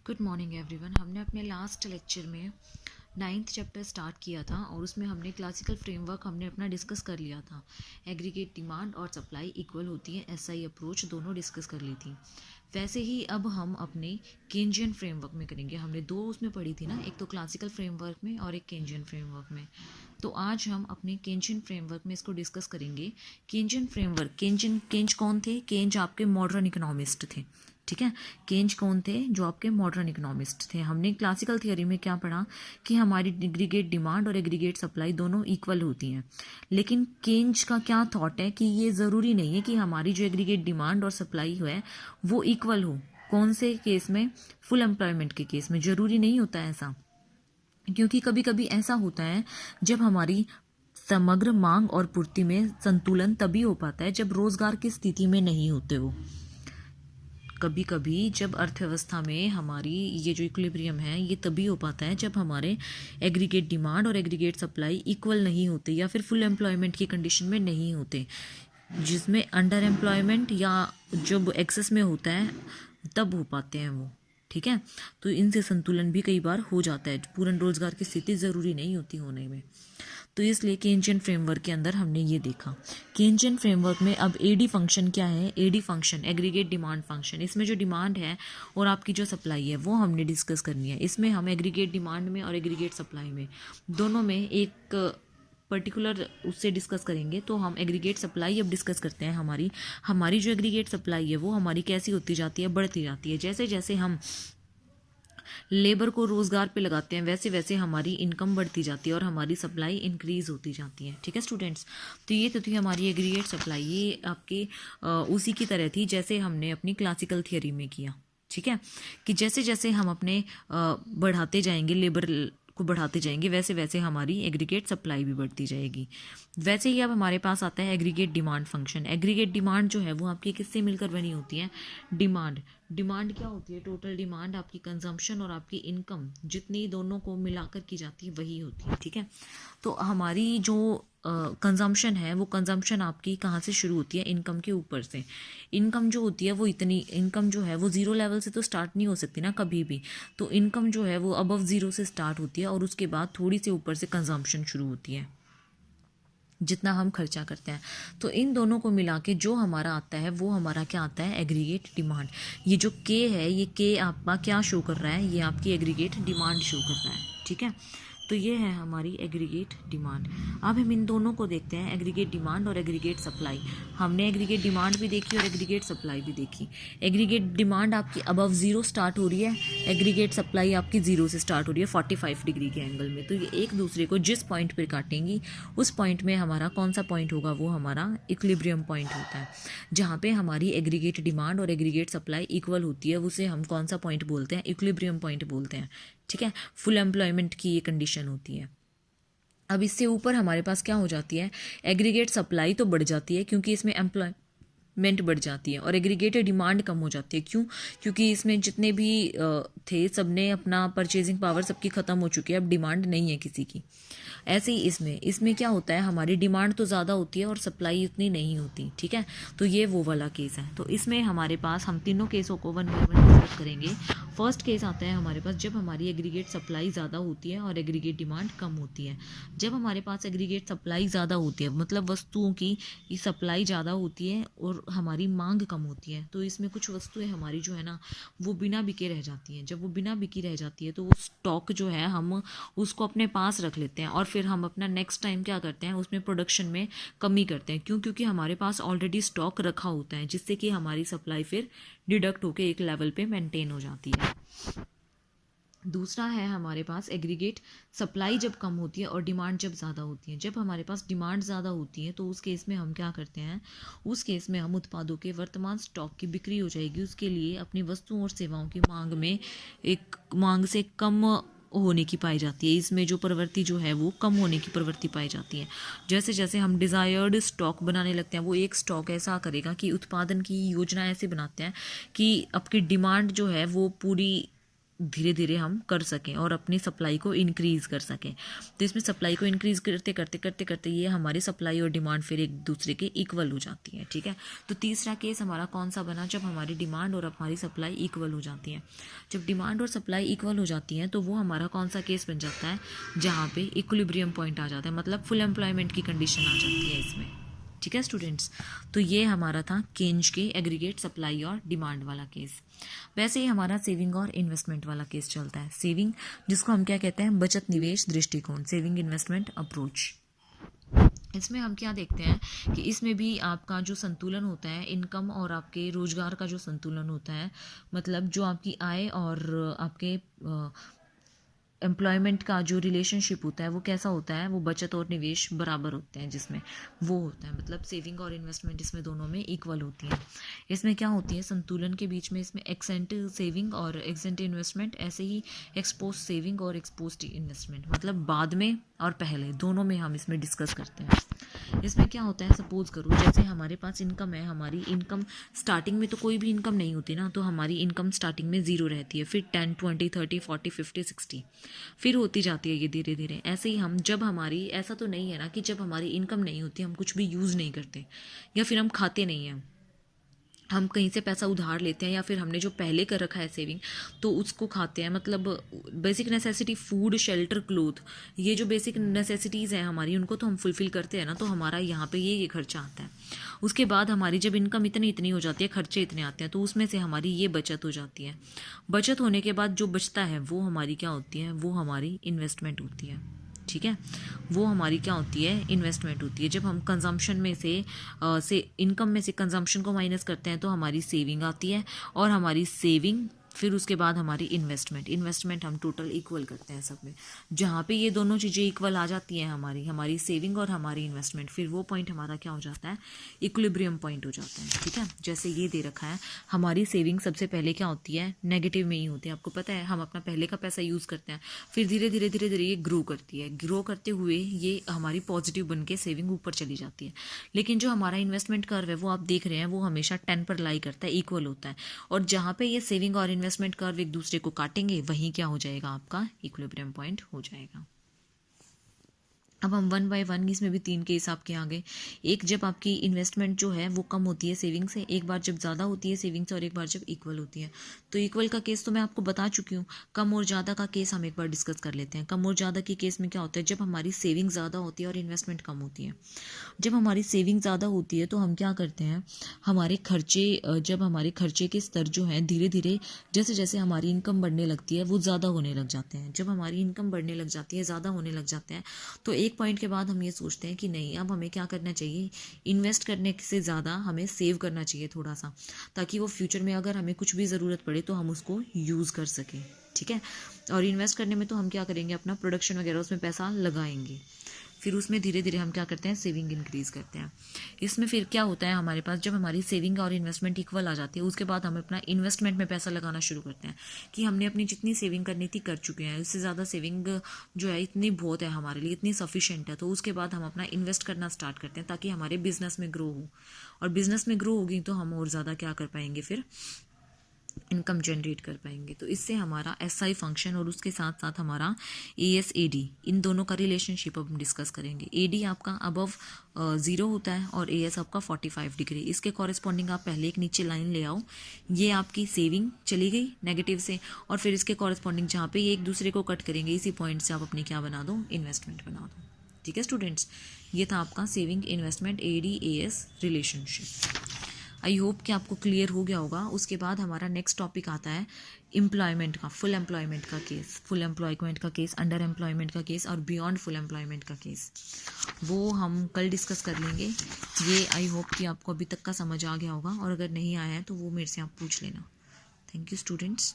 Good morning everyone. हमने अपने last lecture में 9th चैप्टर स्टार्ट किया था और उसमें हमने क्लासिकल फ्रेमवर्क हमने अपना डिस्कस कर लिया था। एग्रीगेट डिमांड और सप्लाई इक्वल होती है, एसआई अप्रोच दोनों डिस्कस कर ली थी। वैसे ही अब हम अपने केंजियन फ्रेमवर्क में करेंगे। हमने दो उसमें पढ़ी थी ना, एक तो क्लासिकल फ्रेमवर्क में और एक केंजियन फ्रेमवर्क में। तो आज हम अपने केंजियन फ्रेमवर्क में इसको डिस्कस करेंगे। केंजियन फ्रेमवर्क, केंज कौन थे? केंज आपके मॉडर्न इकोनॉमिस्ट थे, ठीक है। केंज कौन थे? जो आपके मॉडर्न इकोनॉमिस्ट थे। हमने क्लासिकल थियोरी में क्या पढ़ा कि हमारी एग्रीगेट डिमांड और एग्रीगेट सप्लाई दोनों इक्वल होती हैं, लेकिन केंज का क्या थॉट है कि ये ज़रूरी नहीं है कि हमारी जो एग्रीगेट डिमांड और सप्लाई है वो इक्वल हो। कौन से केस में? फुल एम्प्लॉयमेंट के केस में ज़रूरी नहीं होता है ऐसा, क्योंकि कभी कभी ऐसा होता है जब हमारी समग्र मांग और पूर्ति में संतुलन तभी हो पाता है जब रोजगार की स्थिति में नहीं होते हो। कभी कभी जब अर्थव्यवस्था में हमारी ये जो इक्विलिब्रियम है ये तभी हो पाता है जब हमारे एग्रीगेट डिमांड और एग्रीगेट सप्लाई इक्वल नहीं होते या फिर फुल एम्प्लॉयमेंट की कंडीशन में नहीं होते, जिसमें अंडर एम्प्लॉयमेंट या जब एक्सेस में होता है तब हो पाते हैं वो, ठीक है। तो इनसे संतुलन भी कई बार हो जाता है, पूर्ण रोजगार की स्थिति ज़रूरी नहीं होती होने में। तो इसलिए केंजियन फ्रेमवर्क के अंदर हमने ये देखा। केंजियन फ्रेमवर्क में अब एडी फंक्शन क्या है? AD function aggregate demand function. इसमें जो डिमांड है और आपकी जो सप्लाई है वो हमने डिस्कस करनी है। इसमें हम एग्रीगेट डिमांड में और एग्रीगेट सप्लाई में दोनों में एक पर्टिकुलर उससे डिस्कस करेंगे। तो हम एग्रीगेट सप्लाई अब डिस्कस करते हैं। हमारी जो एग्रीगेट सप्लाई है वो हमारी कैसी होती जाती है? बढ़ती जाती है। जैसे जैसे हम लेबर को रोजगार पे लगाते हैं वैसे वैसे हमारी इनकम बढ़ती जाती है और हमारी सप्लाई इंक्रीज होती जाती है, ठीक है स्टूडेंट्स। तो ये तो थी हमारी एग्रीगेट सप्लाई। ये आपके उसी की तरह थी जैसे हमने अपनी क्लासिकल थियोरी में किया, ठीक है। कि जैसे जैसे हम अपने बढ़ाते जाएंगे, लेबर को बढ़ाते जाएंगे, वैसे वैसे हमारी एग्रीगेट सप्लाई भी बढ़ती जाएगी। वैसे ही अब हमारे पास आता है aggregate demand function. Aggregate demand जो है वो आपकी किससे मिलकर बनी होती है? डिमांड क्या होती है? टोटल डिमांड, आपकी कंजम्पशन और आपकी इनकम जितनी दोनों को मिलाकर की जाती है वही होती है, ठीक है। तो हमारी जो कंजम्पशन है वो कंजम्पशन आपकी कहाँ से शुरू होती है? इनकम के ऊपर से। इनकम जो होती है वो इतनी इनकम जो है वो ज़ीरो लेवल से तो स्टार्ट नहीं हो सकती ना कभी भी। तो इनकम जो है वो अबव ज़ीरो से स्टार्ट होती है और उसके बाद थोड़ी सी ऊपर से कंजम्पशन शुरू होती है, जितना हम खर्चा करते हैं। तो इन दोनों को मिला के जो हमारा आता है वो हमारा क्या आता है? Aggregate demand. ये जो के है, ये के आपका क्या शो कर रहा है? ये आपकी एग्रीगेट डिमांड शो कर रहा है, ठीक है। तो ये है हमारी एग्रीगेट डिमांड। अब हम इन दोनों को देखते हैं, एग्रीगेट डिमांड और एग्रीगेट सप्लाई। हमने एग्रीगेट डिमांड भी देखी और एग्रीगेट सप्लाई भी देखी। एग्रीगेट डिमांड आपकी अबव ज़ीरो स्टार्ट हो रही है, एग्रीगेट सप्लाई आपकी ज़ीरो से स्टार्ट हो रही है 45 डिग्री के एंगल में। तो ये एक दूसरे को जिस पॉइंट पर काटेंगी उस पॉइंट में हमारा कौन सा पॉइंट होगा? वो हमारा इक्विलिब्रियम पॉइंट होता है, जहाँ पे हमारी एग्रीगेट डिमांड और एग्रीगेट सप्लाई इक्वल होती है। उसे हम कौन सा पॉइंट बोलते हैं? इक्विलिब्रियम पॉइंट बोलते हैं, ठीक है। फुल एम्प्लॉयमेंट की ये कंडीशन होती है। अब इससे ऊपर हमारे पास क्या हो जाती है? एग्रीगेट सप्लाई तो बढ़ जाती है क्योंकि इसमें एम्प्लॉयमेंट बढ़ जाती है, और एग्रीगेटेड डिमांड कम हो जाती है। क्यों? क्योंकि इसमें जितने भी थे सबने अपना परचेजिंग पावर सबकी ख़त्म हो चुकी है, अब डिमांड नहीं है किसी की। ऐसे ही इसमें क्या होता है? हमारी डिमांड तो ज़्यादा होती है और सप्लाई उतनी नहीं होती, ठीक है। तो ये वो वाला केस है। तो इसमें हमारे पास हम तीनों केसों को वन बाय वन डिस्कस करेंगे। फर्स्ट केस आता है हमारे पास जब हमारी एग्रीगेट सप्लाई ज़्यादा होती है और एग्रीगेट डिमांड कम होती है। जब हमारे पास एग्रीगेट सप्लाई ज़्यादा होती है, मतलब वस्तुओं की सप्लाई ज़्यादा होती है और हमारी मांग कम होती है, तो इसमें कुछ वस्तुएं हमारी जो है ना वो बिना बिके रह जाती हैं। जब वो बिना बिकी रह जाती है तो वो स्टॉक जो है हम उसको अपने पास रख लेते हैं और फिर हम अपना नेक्स्ट टाइम क्या करते हैं? उसमें प्रोडक्शन में कमी करते हैं। क्यों? क्योंकि हमारे पास ऑलरेडी स्टॉक रखा होता है, जिससे कि हमारी सप्लाई फिर डिडक्ट होकर एक लेवल पे मेंटेन हो जाती है। दूसरा है हमारे पास एग्रीगेट सप्लाई जब कम होती है और डिमांड जब ज़्यादा होती है। जब हमारे पास डिमांड ज़्यादा होती है तो उस केस में हम क्या करते हैं? उस केस में हम उत्पादों के वर्तमान स्टॉक की बिक्री हो जाएगी, उसके लिए अपनी वस्तुओं और सेवाओं की मांग से कम होने की पाई जाती है। इसमें जो प्रवृत्ति जो है वो कम होने की प्रवृत्ति पाई जाती है। जैसे जैसे हम डिज़ायर्ड स्टॉक बनाने लगते हैं, वो एक स्टॉक ऐसा करेगा कि उत्पादन की योजना ऐसे बनाते हैं कि आपकी डिमांड जो है वो पूरी धीरे धीरे हम कर सकें और अपनी सप्लाई को इंक्रीज़ कर सकें। तो इसमें सप्लाई को इंक्रीज़ करते करते करते करते ये हमारी सप्लाई और डिमांड फिर एक दूसरे के इक्वल हो जाती है। ठीक है, तो तीसरा केस हमारा कौन सा बना, जब हमारी डिमांड और हमारी सप्लाई इक्वल हो जाती है। जब डिमांड और सप्लाई इक्वल हो जाती है तो वो हमारा कौन सा केस बन जाता है, जहाँ पे इक्विलिब्रियम पॉइंट आ जाता है, मतलब फुल एम्प्लॉयमेंट की कंडीशन आ जाती है इसमें। ठीक है स्टूडेंट्स, तो ये हमारा था केंज के एग्रीगेट सप्लाई और डिमांड वाला केस। वैसे ही हमारा सेविंग और इन्वेस्टमेंट वाला केस चलता है। सेविंग, जिसको हम क्या कहते हैं, बचत निवेश दृष्टिकोण, सेविंग इन्वेस्टमेंट अप्रोच। इसमें हम क्या देखते हैं कि इसमें भी आपका जो संतुलन होता है इनकम और आपके रोजगार का जो संतुलन होता है, मतलब जो आपकी आय और आपके एम्प्लॉयमेंट का जो रिलेशनशिप होता है वो कैसा होता है, वो बचत और निवेश बराबर होते हैं, जिसमें वो होता है, मतलब सेविंग और इन्वेस्टमेंट इसमें दोनों में इक्वल होती है। इसमें क्या होती है, संतुलन के बीच में इसमें एक्सेंट सेविंग और एक्सेंट इन्वेस्टमेंट, ऐसे ही एक्सपोज सेविंग और एक्सपोज इन्वेस्टमेंट, मतलब बाद में और पहले दोनों में हम इसमें डिस्कस करते हैं। इसमें क्या होता है, सपोज करो जैसे हमारे पास इनकम है, हमारी इनकम स्टार्टिंग में तो कोई भी इनकम नहीं होती ना, तो हमारी इनकम स्टार्टिंग में 0 रहती है, फिर 10, 20, 30, 40, 50, 60 फिर होती जाती है ये धीरे धीरे। ऐसे ही हम जब हमारी, ऐसा तो नहीं है ना कि जब हमारी इनकम नहीं होती हम कुछ भी यूज़ नहीं करते या फिर हम खाते नहीं हैं, हम कहीं से पैसा उधार लेते हैं या फिर हमने जो पहले कर रखा है सेविंग तो उसको खाते हैं। मतलब basic necessity, food, shelter, cloth, ये जो बेसिक नेसेसिटीज़ हैं हमारी, उनको तो हम फुलफ़िल करते हैं ना, तो हमारा यहाँ पे ये खर्चा आता है। उसके बाद हमारी जब इनकम इतनी हो जाती है, खर्चे इतने आते हैं, तो उसमें से हमारी ये बचत हो जाती है। बचत होने के बाद जो बचता है वो हमारी क्या होती है, वो हमारी इन्वेस्टमेंट होती है। ठीक है, वो हमारी क्या होती है, इन्वेस्टमेंट होती है। जब हम कंजम्पशन में से इनकम में से कंजम्पशन को माइनस करते हैं तो हमारी सेविंग आती है, और हमारी सेविंग फिर उसके बाद हमारी इन्वेस्टमेंट हम टोटल इक्वल करते हैं सब में। जहाँ पे ये दोनों चीज़ें इक्वल आ जाती हैं, हमारी सेविंग और हमारी इन्वेस्टमेंट, फिर वो पॉइंट हमारा क्या हो जाता है, इक्विलिब्रियम पॉइंट हो जाता है। ठीक है, जैसे ये दे रखा है, हमारी सेविंग सबसे पहले क्या होती है, नेगेटिव में ही होती है। आपको पता है, हम अपना पहले का पैसा यूज़ करते हैं, फिर धीरे धीरे ये ग्रो करती है, ग्रो करते हुए ये हमारी पॉजिटिव बन के सेविंग ऊपर चली जाती है। लेकिन जो हमारा इन्वेस्टमेंट कर्व है वो आप देख रहे हैं, वो हमेशा 10 पर लाई करता है, इक्वल होता है। और जहाँ पे ये सेविंग और इन्वेस्टमेंट कर्व एक दूसरे को काटेंगे, वहीं क्या हो जाएगा, आपका इक्विलिब्रियम पॉइंट हो जाएगा। अब हम 1 बाय 1 इसमें भी 3 केस आपके आ गए। एक, जब आपकी इन्वेस्टमेंट जो है वो कम होती है सेविंग से, एक बार जब ज़्यादा होती है सेविंग से, और एक बार जब इक्वल होती है। तो इक्वल का केस तो मैं आपको बता चुकी हूँ। कम और ज़्यादा का केस हम एक बार डिस्कस कर लेते हैं। कम और ज़्यादा के केस में क्या होता है, जब हमारी सेविंग ज़्यादा होती है और इन्वेस्टमेंट कम होती है। जब हमारी सेविंग ज़्यादा होती है तो हम क्या करते हैं, हमारे खर्चे, जब हमारे खर्चे के स्तर जो हैं धीरे धीरे जैसे जैसे हमारी इनकम बढ़ने लगती है वो ज़्यादा होने लग जाते हैं। जब हमारी इनकम बढ़ने लग जाती है, ज़्यादा होने लग जाते हैं, तो एक पॉइंट के बाद हम ये सोचते हैं कि नहीं, अब हमें क्या करना चाहिए, इन्वेस्ट करने से ज़्यादा हमें सेव करना चाहिए थोड़ा सा, ताकि वो फ्यूचर में अगर हमें कुछ भी ज़रूरत पड़े तो हम उसको यूज़ कर सकें। ठीक है, और इन्वेस्ट करने में तो हम क्या करेंगे, अपना प्रोडक्शन वगैरह उसमें पैसा लगाएंगे, फिर उसमें धीरे धीरे हम क्या करते हैं, सेविंग इंक्रीज़ करते हैं। इसमें फिर क्या होता है हमारे पास, जब हमारी सेविंग और इन्वेस्टमेंट इक्वल आ जाती है, उसके बाद हम अपना इन्वेस्टमेंट में पैसा लगाना शुरू करते हैं कि हमने अपनी जितनी सेविंग करनी थी कर चुके हैं, इससे ज़्यादा सेविंग जो है इतनी बहुत है हमारे लिए, इतनी सफिशेंट है। तो उसके बाद हम अपना इन्वेस्ट करना स्टार्ट करते हैं ताकि हमारे बिजनेस में ग्रो हो, और बिजनेस में ग्रो होगी तो हम और ज़्यादा क्या कर पाएंगे, फिर इनकम जनरेट कर पाएंगे। तो इससे हमारा एसआई फंक्शन और उसके साथ साथ हमारा एएसएडी, इन दोनों का रिलेशनशिप अब हम डिस्कस करेंगे। एडी आपका अबव 0 होता है और एएस आपका 45 डिग्री। इसके कॉरेस्पॉन्डिंग आप पहले एक नीचे लाइन ले आओ, ये आपकी सेविंग चली गई नेगेटिव से, और फिर इसके कॉरेस्पॉन्डिंग जहाँ पे ये एक दूसरे को कट करेंगे, इसी पॉइंट से आप अपनी क्या बना दो, इन्वेस्टमेंट बना दो। ठीक है स्टूडेंट्स, ये था आपका saving investment AD AS relationship. I hope कि आपको क्लियर हो गया होगा। उसके बाद हमारा नेक्स्ट टॉपिक आता है एम्प्लॉयमेंट का, फुल एम्प्लॉयमेंट का केस, फुल एम्प्लॉयमेंट का केस, अंडर एम्प्लॉयमेंट का केस और बियॉन्ड फुल एम्प्लॉयमेंट का केस। वो हम कल डिस्कस कर लेंगे। ये आई होप कि आपको अभी तक का समझ आ गया होगा, और अगर नहीं आया है तो वो मेरे से आप पूछ लेना। Thank you students.